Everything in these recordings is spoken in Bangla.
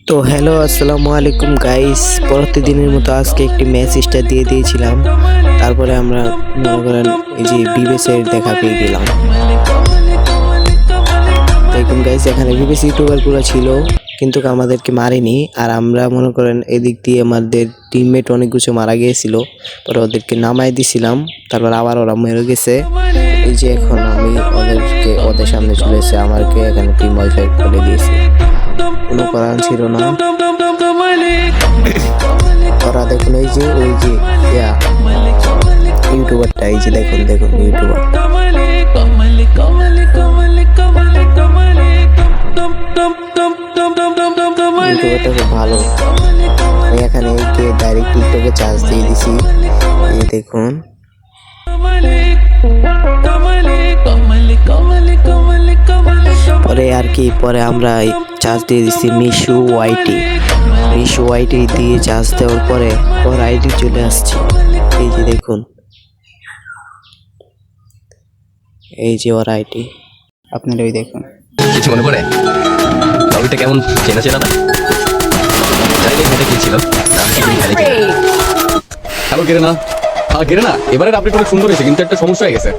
তো হ্যালো আসসালামু আলাইকুম গাইস, প্রতিদিনের মতো আজকে একটি ম্যাচ স্টার্ট দিয়ে দিয়েছিলাম। তারপরে আমরা মনে করেন এই যে বিবেসের দেখা পেয়ে গেলাম। দেখুন গাইস, এখানে বিবেস ইউটিউবার গুলো ছিল কিন্তু আমাদেরকে মারেনি। আর আমরা মনে করেন এদিক দিয়ে আমাদের টিমমেট অনেক কিছু মারা গিয়েছিল, পরে ওদেরকে নামাই দিছিলাম। তারপর আবার ওরা মেরে গেছে। এই যে এখন আমি ওদের সামনে চলে এসে আমাকে এখানে টিম ওয়াইফাই করে দিয়েছে, কোনো করার ছিল না। ওরা দেখুন এই যে ওই যে ইউটিউবারটা, এই যে দেখুন দেখুন ইউটিউবার ইউটিউবারটা খুব ভালো। আমি এখানে ডাইরেক্ট টিকটকে চার্জ দিয়ে দিছি, এই দেখুন। পরে আর কি, পরে আমরা চার্জ দিয়ে দিচ্ছি মিশু ওয়াইটি দিয়ে চার্জ দেওয়ার পরে ওর আইডি চলে আসছে। এই যে দেখুন, এই যে ওর আইডি, আপনারা ওই দেখুন। কিছু মনে পড়ে ছবিটা কেমন চেনা চেনা না? হ্যালো গেরে না, হ্যাঁ গেরে না, এবারে আপনি খুব সুন্দর হয়েছে, কিন্তু একটা সমস্যা হয়ে গেছে।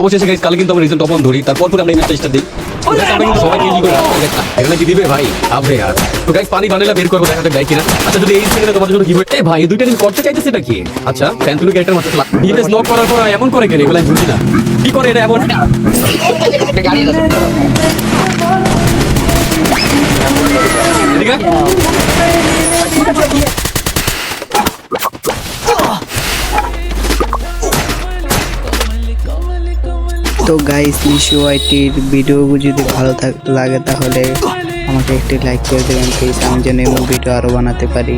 অবশেষে গাইস কাল কিন্তু আমরা রেজাল্ট অপন ধরি, তারপর আমরা এই ম্যাচটা দিই। আমরা কিন্তু সবাই কি করে এখানে কি দিবে ভাই আপনি আর তো গাইস পানি বানাইলা বের করবো দেখাতে দেয় কিনা। আচ্ছা যদি এই সেকেন্ডে তোমাদের জন্য কি হবে এই ভাই, এই দুইটা দিন করতে চাইতেছে এটা কি? আচ্ছা ফ্যান্টুলি ক্যারেক্টার মাত্র ডিএস নক করার পর এমন করে কেন, এগুলো আমি বুঝি না কি করে এটা এমন। গাড়ি আছে এদিকে তো গাইস, মিশু ওয়াইটির ভিডিও যদি ভালো লাগে তাহলে আমাকে একটি লাইক করে দেবেন প্লিজ, আমি যেন এমন ভিডিও আরো বানাতে পারি।